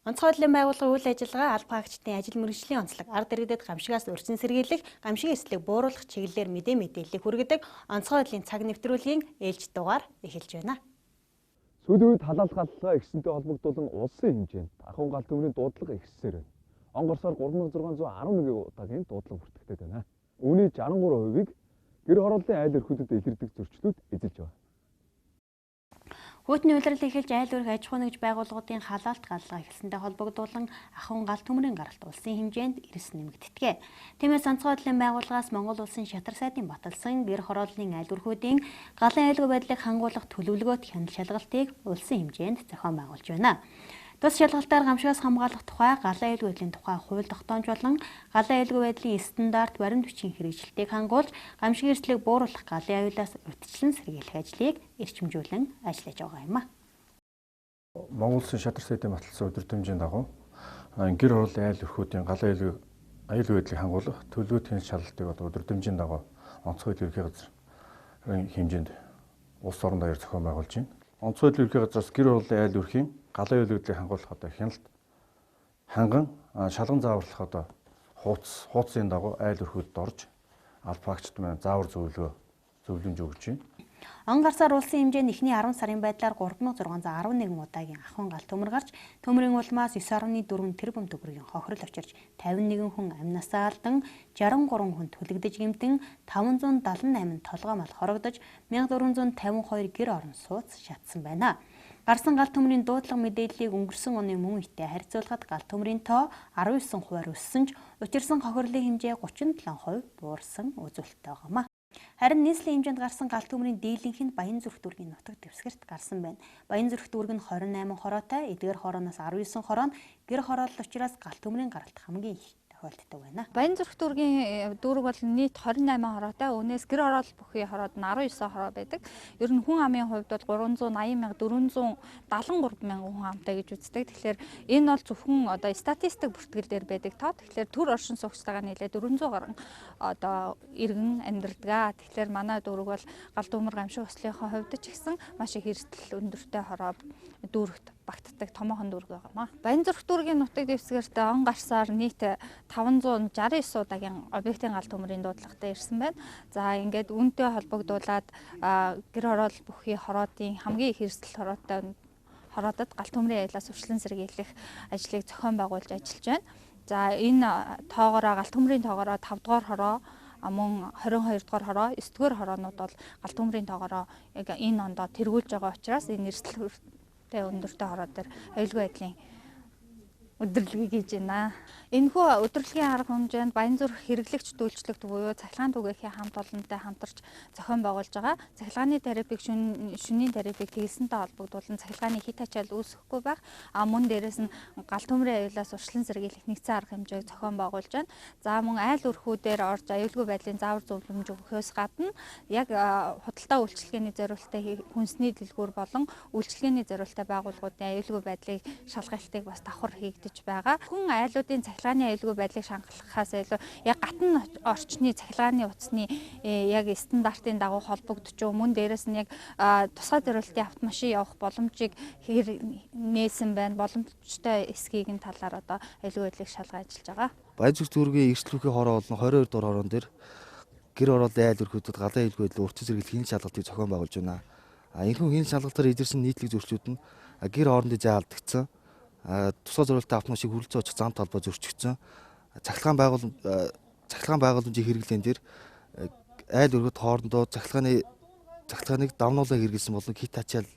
Онцгой байгууллагын үйл ажиллагаа алба хаагчдын ажил мэргэжлийн онцлог, ард иргэдэд гамшигаас урьдчилан сэргийлэх, гамшигын эслэг бууруулах чиглэлээр мэдээллийг хүргэдэг Онцгой цаг нэвтрүүлгийн ээлж дугаар эхэлж байна. Сүүлийн үед халаалт галлага ихсэнтэй холбогдуулан улсын хэмжээнд ахуйн галт төмрийн дуудлага ихссээр байна. Он горсоор 3611 удаагийн дуудлага бүртгэгдээд байна. Үүний 63%-ийг гэр хорооллын айл өрхүүдэд илэрдэг зөрчлүүд эзэлж байна. Хүйтний улирал эхэлж айл өрх аж ахуй нэгж байгууллагуудын халаалт галлага эхэлсэнтэй холбогдуулан ахуйн галт төмрийн гаралт улсын хэмжээнд эрс нэмэгддэг. Тиймээс Онцгой байгууллагаас Монгол улсын шатар сайдын баталсан гэр хорооллын айл өрхүүдийн галын аюулгүй байдлыг хангуулах төлөвлөгөөт хяналт шалгалтыг улсын хэмжээнд зохион байгуулж байна. Тус шалгалтаар гамшигаас хамгаалах тухай, галын аюулгүй байдлын тухай хууль тогтоомж болон галын аюулгүй байдлын стандарт баримт бичгийн хэрэгжилтийг хангуулж, гамшигын эрсдлийг бууруулах галын аюулаас урьдчилан сэргийлэх ажлыг эрчимжүүлэн ажиллаж байгаа юм а. Монгол Улсын шатар сайдын баталсан өдөр хэмжээний дагуу гэр хорооллын айл өрхүүдийн галын аюулгүй байдлыг хангуулах төлөвлөгөөт хяналт шалгалтыг өдөр хэмжээний дагуу Онцгой ерөнхий газрын хэмжээнд улс орон даяар зохион байгуулж байна. Онцгой ерөнхий газраас гэр хорооллын айл өрхийн галын аюулгүй байдлыг хангуулах хяналт ханган шалган зааварлах хуудсын дагуу айл өрхүүдэд орж алба хаагчид маань заавар зөвлөмж өгч байна. Он гарсаар улсын хэмжээнд эхний 10 сарын байдлаар 3611 удаагийн ахуйн галт төмөр гарч, төмрийн улмаас 9.4 тэрбум төгрөгийн хохирол авчирч, 51 хүн амнасаа алдан, 63 хүн төлөгдөж гэмтэн, 578 толгой мал хорогдож, 1452 гэр орон сууц шатсан байна. Гарсан галт төмрийн дуудлага мэдээллийг өнгөрсөн оны мөн үетэй харьцуулахад галт төмрийн тоо 19% өссөн ч учирсан хохирлын хэмжээ 37% буурсан үзүүлэлттэй байгаамаа. Харин нийслэлийн хэмжээнд гарсан галт төмрийн дийлэнх нь Баянзүрх дүүргийн нутаг дэвсгэрт гарсан байна. Баянзүрх дүүрэг нь 28 хороотой, эдгээр хорооноос 19 хороо нь гэр хороолол учраас галт төмрийн гаралт хамгийн их тохиолддог байна. Баянзүрх дүүрэг бол нийт 28 хороотой, өнөөс гэр хороолол бүхий хороод нь 19 хороо байдаг. Ер нь хүн амын хувьд бол 380,473 мянган хүн амтай гэж үздэг. Тэгэхээр энэ бол зөвхөн одоо статистик бүртгэл дээр байдаг тоо. Тэгэхээр төр оршин суугчтайгаа нийлээ 400 гаруй одоо иргэн амьдардаг. Тэгэхээр манай дүүрэг бол галт төмөр гамшиг ослынхаа хувьд ч гэсэн маш их эрсдэл өндөртэй хороо дүүрэгт багтдаг томоохон дүүрэг байгаамаа. Баянзүрх дүүргийн нутаг дэвсгэрт он гарсаар нийт 569 удаагийн объектын галт төмрийн дуудлагатай ирсэн байна. За ингээд үүнтэй холбогдуулаад гэр хороол бүхий хороодын хамгийн их эрсдэл хороодод галт төмрийн аюулаас урьдчилан сэргийлэх ажлыг зохион байгуулж ажиллаж байна. За энэ тоогоороо галт төмрийн тоогоороо 5 дугаар хороо мөн 22 дугаар хороо, 9 дугаар хороонууд бол галт төмрийн тоогоороо яг энэ ондоо тэргүүлж байгаа учраас энэ эрсдэлтэй өндөртэй хороо дээр аюулгүй байдлын өдөрлөгийг хийж байна. Энэхүү өдөрлөгийн арга хэмжээнд Баянзүрх хэрэглэгч дүүлжлэгт буюу цахилгаан түгээхийн хамт олонтой хамтарч зохион байгуулж байгаа. Цахилгааны терапиг шөнийн терапиг тэгэлсэнтэй холбогдуулан цахилгааны хит ачаал үүсэхгүй байх. Мөн дээрээс нь галт төмрийн аюулаас урьдчилан сэргийлэх нэгдсэн арга хэмжээг зохион байгуулж байна. За мөн айл өрхүүдээр орж аюулгүй байдлын заавар зөвлөмж өгөхөөс гадна яг худалдаа үйлчилгээний зорилттой хүнсний дэлгүүр болон үйлчилгээний зорилттой байгууллагуудын аюулгүй байдлыг шалгалтыг бас давхар хийгдэж байгаа. Хүн айлуудын цахилгааны аюулгүй байдлыг шалгахаас илүү яг гатан орчны цахилгааны утасны яг стандартын дагуу холбогдож мөн дээрээс нь яг тусгай зорилтын автомашин явах боломжийг нээсэн байна. Боломжтой эсхийг нь талаар одоо аюулгүй байдлыг шалгаж ажиллаж байгаа. Баянзүрх дүүргийн эрсдлүүхийн хороо болон 22 дугаар хороон дээр гэр хорооллын айл өрхүүдэд галын аюулгүй байдлыг урьдчилан сэргийлэх хяналт шалгалтыг зохион байгуулж байна. Энэхүү хяналт шалгалтаар эзэрсэн нийтлэг зөрчлүүд нь гэр хоорондын зай алдагдсан, тусгай зорилттой автомашин хүрэлцэн очих зам талбай зөрчигдсөн, цахилгаан байгууламжийн хэрэглэн дээр айл өргөд хоорондоо цахилгааныг давнуулан хэрэглэсэн болон хит ачаал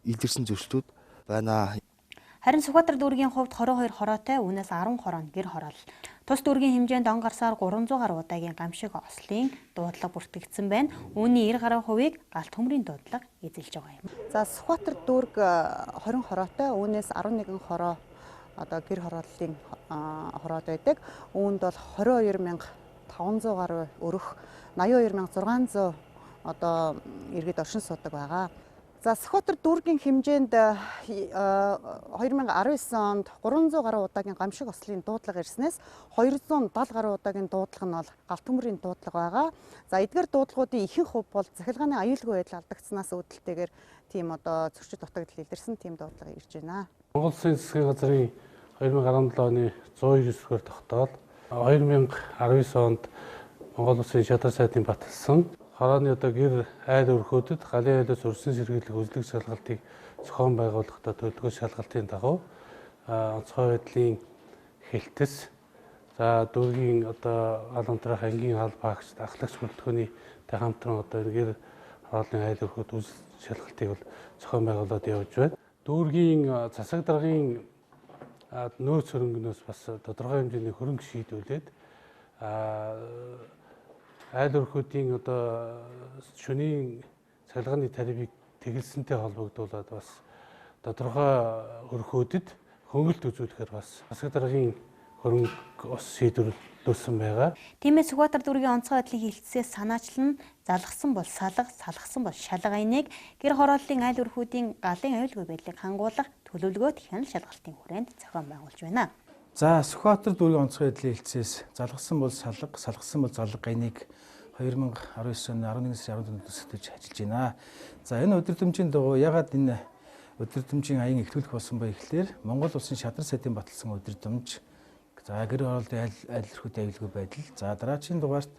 илэрсэн зөрчлүүд байна. Харин Сүхбаатар дүүргийн хувьд 22 хороотой, үүнээс 10 хороо нь гэр хороол. Тус дүүргийн хэмжээнд он гарсаар 300 гаруй удаагийн гамшиг ослын дуудлага бүртгэгдсэн байна. Үүний 90 гаруй хувийг галт төмрийн дуудлага эзэлж байгаа юм. За Сүхбаатар дүүрэг 20 хороотой, үүнээс 11 хороо одоо гэр хорооллын хороод байдаг. Үүнд бол 22,500 гаруй өрөх, 82,600 одоо иргэд оршин суудаг байгаа. За Сүхбаатар дүүргийн хэмжээнд 2019 онд 300 гаруй удаагийн гамшиг ослын дуудлага ирснээс 270 гаруй удаагийн дуудлага нь бол галт төмрийн дуудлага байгаа. За эдгээр дуудлагуудын ихэнх хувь бол захиргааны аюулгүй байдал алдагдсанаас үүдэлтэйгээр тийм одоо зөрчил дутагдал илэрсэн тийм дуудлага ирж байна. Монгол Улсын засгийн газрын 2017 оны 129-р тогтоол 2019 онд Монгол Улсын шадар сайдын баталсан хорооны одоо гэр айл өрхөөдөд галын айлаас өрсөн сэргийлэх үзлэг шалгалтыг зохион байгуулахдаа төлөвлөгөө шалгалтын дагуу онцгой байдлын хэлтэс за дүүргийн одоо аламтрах ангийн хаал багш ахлагч бүрэлдэхүүний хамтран одоо гэр хорооллын айл өрхөөд үзлэг шалгалтыг бол зохион байгуулад явж байна. Дүүргийн засаг даргын нөөц хөрөнгнөөс бас тодорхой хэмжээний хөрөнгө шийдүүлээд айл өрхүүдийн одоо шөнийн цахилгааны тарифыг тэгэлсэнтэй холбогдуулаад бас тодорхой өрхүүдэд хөнгөлт үзүүлэхээр бас засаг даргын хөрөнгө ус шийдвэрлүүлсэн байгаа. Тиймээс Сүхбаатар дүүргийн онцгой байдлын хилцээс санаачлан залгсан бол салга, салгасан бол шалга айныг гэр хорооллын айл өрхүүдийн галын аюулгүй байдлыг хангуулах төлөвлөгөөт хяналт шалгалтын хүрээнд зохион байгуулж байна. За Сүхбаатар дүүргийн онцгой байдлын хилцээс залгсан бол салга, салгасан бол залга айныг 2019 оны 11 сарын 14-нд төсөөлж ажиллаж байна. За энэ өдөртөмжийн дагуу ягаад энэ өдөртөмжийн аян ихтүүлэх болсон бэ гэхлээр Монгол Улсын шадар сайдын баталсан өдөртөмж за гэр хорооллын айл эрхүүдийн аюулгүй байдал. За дараагийн дугаарт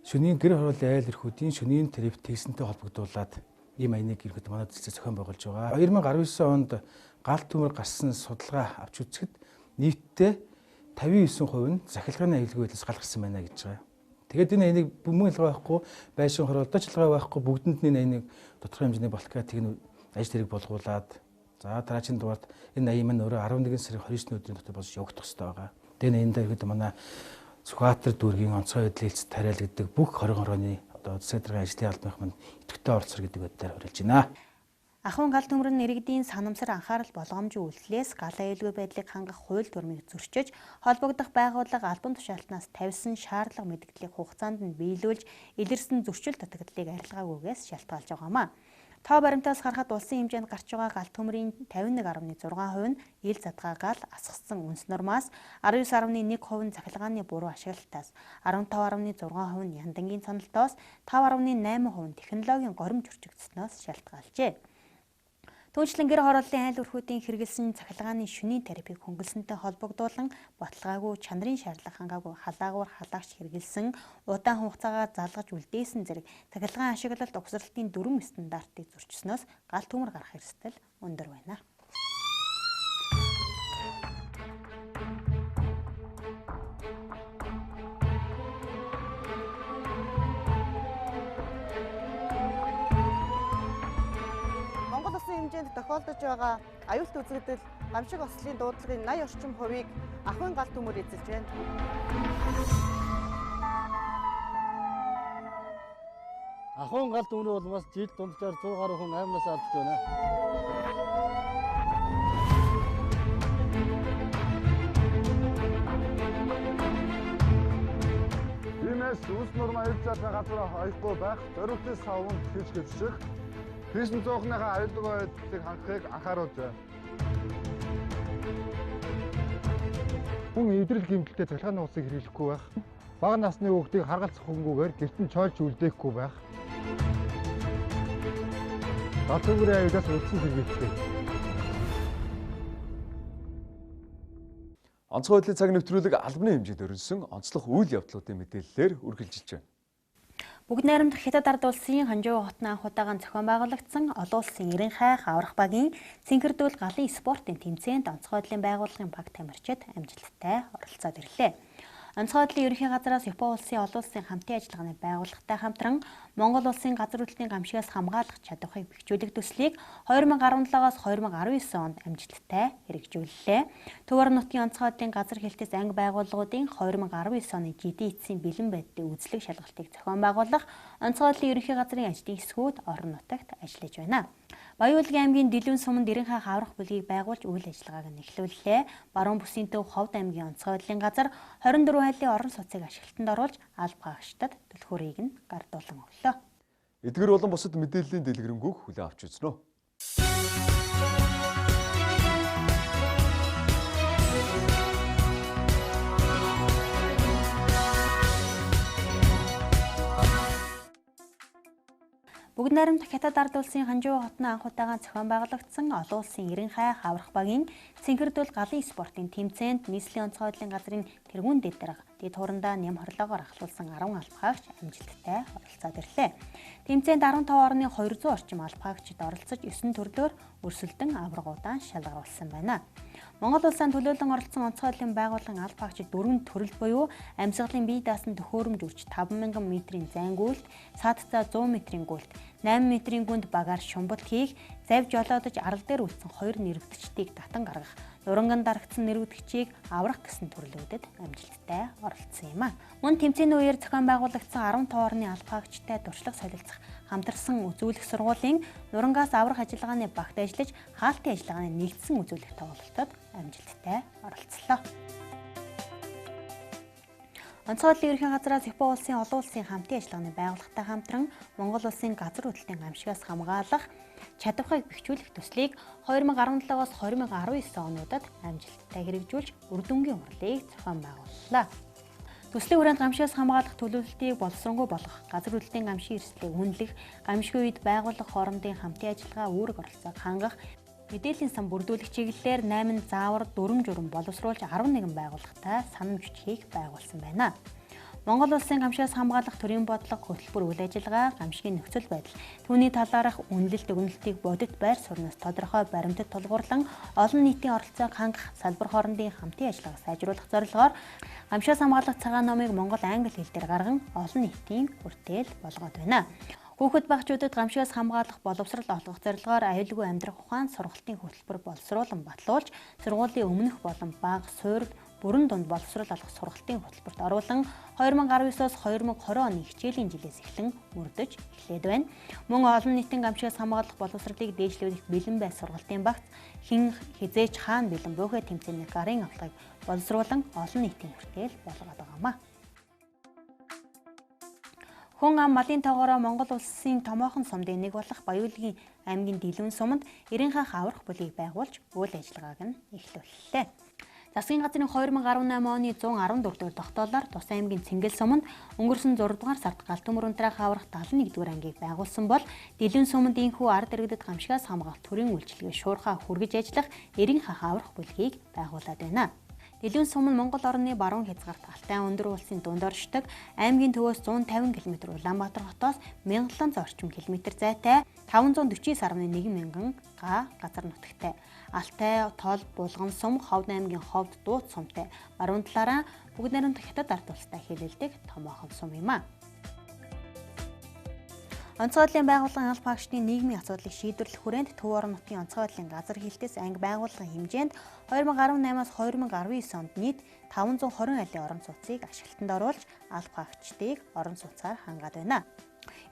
шөнийн гэр хорооллын айл эрхүүдийн шөнийн тариф тэгсэнтэй холбогдуулаад ийм аяныг иргэд манай зэлцээ зохион байгуулж байгаа. 2019 онд галт төмөр гарсан судалгаа авч үзэхэд нийтдээ 59% нь захиргааны аюулгүй байдлаас галгарсан байна гэж байгаа. Тэгээд энэ аяныг бүмэн ялгаа байхгүй, байшин хороолдож ялгаа байхгүй бүгдэнд нь энэ аяныг тодорхой хэмжээний балкатыг нь ажил хэрэг болгуулад за дараагийн дугаарт энэ аян маань өөрөө 11 сарын 29-ны өдрийн дотор болж явагдах хэрэгтэй байгаа. Тэгээд энэ дээр хэд манай Сүхбаатар дүүргийн онцгой байдлын хилцэд тариалагддаг бүх 20 хорооны одоо засаг даргын ажлын албаных маань идэвхтэй оролцох гэдэг байдлаар уриалж байна. Ахуйн гал төмөр нь иргэдийн санамсар анхаарал болгоомжийн үйлдэлээс галын аюулгүй байдлыг хангах хууль дүрмийг зөрчиж, холбогдох байгууллага албан тушаалтнаас тавьсан шаардлага мэдээллийг хугацаанд нь биелүүлж, илэрсэн зөрчил дутагдлыг арилгаагүйгээс шалтгаалж байгаамаа. Тоо баримтаас харахад улсын хэмжээнд гарч байгаа гал төмрийн 51.6% нь ил задгаа гал асгасан үнс нормаас, 19.1% нь цахилгааны буруу ашиглалтаас, 15.6% нь яндангийн цонолтоос, 5.8% нь технологийн горимж өрчигдсөнөөс шалтгаалжээ. Түүнчлэн гэр хорооллын айл өрхүүдийн хэрэгэлсэн цахилгааны шөнийн тарифыг хөнгөлсөнтэй холбогдуулан баталгаагүй чанарын шаардлага хангаагүй халаагуур халаагч хэрэгэлсэн удаан хугацаагаар залгаж үлдээсэн зэрэг цахилгаан ашиглалт угсралтын дүрм стандартыг зөрчснөөс гал төмөр гарах эрсдэл өндөр байна. Хэмжээнд тохиолдож байгаа аюулт үзэгдэл гамшиг ослын дуудлагын 80 орчим хувийг ахуйн гал төмөр эзэлж байна. Ахуйн гал төмөр бол бас жил дунджаар 100 гаруй хүн аймнаас алдж байна. Тиймээс үс нурмаа хэлж байгаа газар хаяхгүй байх, зориултын савнд хийж хөвших Хийсэн цоохныхаа аюулгүй байдлыг хангахыг анхааруулж байна. Хүн эвдрэл гэмтэлтэй цахилгааны усыг хэрэглэхгүй байх. Бага насны хүүхдийг харгалзах хөнгүүгээр гэрт нь чойлж үлдээхгүй байх. Гал төмрийн аюулаас үлдсэн сэргийлэх. Онцгой байдлын цаг нэвтрүүлэг албаны хэмжээнд өрнсөн онцлог үйл явдлуудын мэдээллээр үргэлжилж байна. Бүгд найрамдах Хятад ард улсын Ханжуу хотын анх удаага зохион байгуулагдсан олон улсын 90 хайх аврах багийн цэнхэрдүүл галын спортын тэмцээнд онцгой байдлын байгууллагын баг тамирчид амжилттай оролцоод ирлээ. Онцгой байдлын ерөнхий газраас Япон улсын олон улсын хамтын ажиллагааны байгууллагатай хамтран Монгол улсын газар хөдлөлийн гамшигаас хамгаалах чадварыг бэхжүүлэх төслийг 2017-оос 2019 онд амжилттай хэрэгжүүллээ. Төв орон нутгийн онцгой байдлын газар хэлтээс анги байгууллагуудын 2019 оны жидийн эцсийн бэлэн байдлын үзлэг шалгалтыг зохион байгуулах онцгой байдлын ерөнхий газрын ажлын хэсгүүд орон нутагт ажиллаж байна. Баян аймгийн Дэлгэн суманд ирэнхай хаврах бүлгийг байгуулж үйл ажиллагааг нь эхлүүллээ. Баруун бүсийн төв Ховд аймгийн Онцгой байдлын газар 24 хайлын орон сууцыг ашиглалтанд оруулж алба хаагчдад түлхүүрийг нь гардуулан өглөө. Эдгээр болон бусад мэдээллийн дэлгэрэнгүй хүлээн авч үзнэ. Бүгд найрамдах Хятад ард улсын Ханжуу хотны анх удаага зохион байгуулагдсан олон улсын ирэнхай хаврах багийн цэнхэрдүүл галын спортын тэмцээнд нийслэлийн онцгой байдлын газрын тэргүүн дэд дарга дэд хурандаа нэм хорлоогоор ахлуулсан 10 албахаагч амжилттай оролцоод ирлээ. Тэмцээнд 15.200 орчим албахаагчид оролцож 9 төрлөөр өрсөлдөн аваргуудаа шалгаруулсан байна. Монгол улсaan төлөөлөн оролцсон онцгой байдлын байгууллагын албахаагчид 4 төрөл буюу амьсгалын бие даасан төхөөрөмж үрж 5000 м-ийн зайн гүйлт, садцаа 100 м-ийн гүйлт, 8 м-ийн гүнд багаар шумбалт хийх, завж жолоодож арал дээр үлдсэн 2 нэрвдэгчдийг татан гаргах, нуранган дарагдсан нэрвдэгчийг аврах гэсэн төрлүүдэд амжилттай оролцсон юм а. Мөн тэмцээний үеэр зохион байгуулагдсан 15 орны албахаагчтай туршлага солилцох хамтарсан үзүүлэх сургуулийн нурангаас аврах ажиллагааны багт ажиллаж хаалтын ажиллагааны нэгдсэн үзүүлэх тоглолтод амжилттай оролцлоо. Онцгой байдлын ерөнхий газраас Япон улсын олон улсын хамтын ажиллагааны байгууллагатай хамтран Монгол улсын газар хөдлөлтийн гамшигаас хамгаалах чадварыг бэхжүүлэх төслийг 2017-оос 2019 онуудад амжилттай хэрэгжүүлж үр дүнгийн хурлыг зохион байгууллаа. Төслийн хүрээнд гамшигаас хамгаалах төлөвлөлтийг боловсронгүй болгох, газар хөдлөлтийн гамшигын эрсдлийг үнэлэх, гамшигын үед байгууллага хоорондын хамтын ажиллагаа үүрэг оролцоог хангах, мэдээллийн сан бүрдүүлэх чиглэлээр 8 заавар, 4 журам боловсруулж 11 байгууллагатай санамж хүчийг байгуулсан байна. Монгол улсын гамшигаас хамгаалах төрийн бодлого, хөтөлбөр үйл ажиллагаа, гамшигын нөхцөл байдал, түүний талаарх үнэлэлт өгнөлтийг бодит байр сууриас тодорхой баримтад тулгуурлан олон нийтийн оролцоог хангах, салбар хоорондын хамтын ажиллагааг сайжруулах зорилгоор гамшигаас хамгаалах цагаан номыг монгол англи хэл дээр гарган олон нийтийн хүртээл болгоод байна. Хүүхэд багчуудад гамшигаас хамгаалах боловсрол олгох зорилгоор аюулгүй амьдрах ухаан сургалтын хөтөлбөр боловсруулан батлуулж, сургуулийн өмнөх болон бага, суурь, бүрэн дунд боловсрол олгох сургалтын хөтөлбөрт оруулан 2019-оос 2020 оны хичээлийн жилээс эхлэн мөрдөж эхлээд байна. Мөн олон нийтийн гамшигаас хамгаалах боловсролыг дээшлүүлэх бэлэн бай сургалтын багц хэн хизээч хаана бэлэн буухэ тэмцээний гарын авлагыг боловсруулан олон нийтийн хүртээл болгоод байгаамаа. Хүн ам малын тоогоороо Монгол улсын томоохон сумдын нэг болох Баян аймгийн Дэлгэн суманд ирэнхай хаврах бүлгийг байгуулж үйл ажиллагааг нь эхлүүллээ. Засгийн газрын 2018 оны 114 дугаар тогтоолоор Тус аймгийн Цэнгэл суманд өнгөрсөн 6 дугаар сард галт төмөр унтраа хаврах 71 дугаар ангийг байгуулсан бол Дэлгэн суманд энхүү ард иргэдэд гамшигаас хамгаалах төрийн үйлчилгээ шуурхаа хүргэж ажиллах ирэнхай хаврах бүлгийг байгуулад байна. Дэлгэн сум нь Монгол орны баруун хязгаарт Алтай өндөр улсын дунд оршдог, аймгийн төвөөс 150 км Улаанбаатар хотоос 1700 орчим км зайтай 549.1 мянган га газар нутагтай. Алтай, Тол, Булган сум, Ховд аймгийн Ховд Дуут сумтай. Баруун талаараа бүгд найрамдах Хятад ард улстай хэлэлдэг томоохон сум юм а. Онцгой байдлын байгууллагын албаагчдын нийгмийн асуудлыг шийдвэрлэх хүрээнд Төв орон нутгийн онцгой байдлын газар хэлтээс анги байгууллагын хэмжээнд 2018-аас 2019 онд нийт 520 айлын орон сууцыг ашиглалтанд оруулж албаагчдыг орон сууцаар хангаад байна.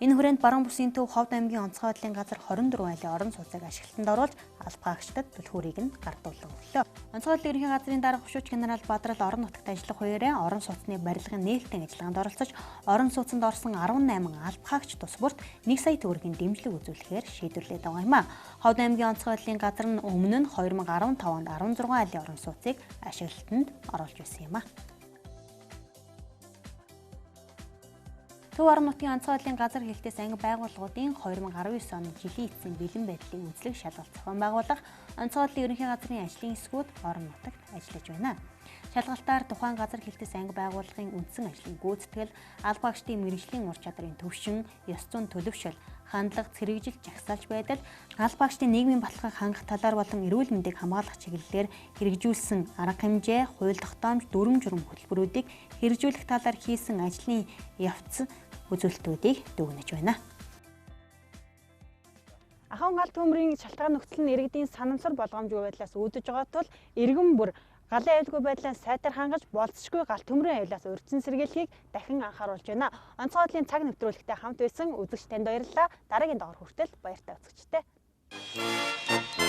Энэ хүрээнд баруун бүсийн төв Ховд аймгийн онцгой байдлын газар 24 айлын орон сууцыг ашиглалтанд оруулж албаагчдад түлхүүрийг нь гардуулан өглөө. Онцгой байдлын ерөнхий газрын дарга хушууч генерал Бадрал орон нутагт ажиллах үеэрээ орон сууцны барилгын нээлттэй ажиллагаанд оролцож орон сууцанд орсон 18 албаагч тус бүрт 1 сая төгрөгийн дэмжлэг үзүүлэхээр шийдвэрлээд байгаа юм а. Ховд аймгийн онцгой байдлын газар нь өмнө нь 2015 онд 16 айлын орон сууцыг ашиглалтанд оруулж байсан юм а. Төв орон нутгийн онцгой байдлын газар хэлтээс анги байгууллагуудын 2019 оны жилийн эцсийн бэлэн байдлын үндэслэг шалгалт зохион байгуулах онцгой байдлын ерөнхий газрын ажлын хэсгүүд орон нутагт ажиллаж байна. Шалгалтаар тухайн газар хэлтээс анги байгууллагын үндсэн ажлын гүйцэтгэл, албаагчдын мэргэжлийн ур чадрын төвшин, ёс зүйн төлөвшил, хандлага, цэрэгжил, жагсаалж байдал, албаагчдын нийгмийн баталгааг хангах талаар болон эрүүл мэндийг хамгаалах чиглэлээр хэрэгжүүлсэн арга хэмжээ, хууль тогтоомж, дүрм журам хөтөлбөрүүдийг хэрэгжүүлэх талаар хийсэн ажлын явц үзүүлэлтүүдийг дүгнэж байна. Ахуйн галт төмрийн шалтгаан нөхцөл нь иргэдийн санамсар болгоомжгүй байдлаас үүдэж байгаа тул иргэн бүр галын аюулгүй байдлаас сайтар хангаж болцсошгүй галт төмрийн аюулаас урьдчилан сэргийлэхийг дахин анхааруулж байна. Онцгой байдлын цаг нэвтрүүлэгтээ хамт байсан үзэгч танд баярлалаа. Дараагийн дугаар хүртэл баяртай үзэгчтэй. байна.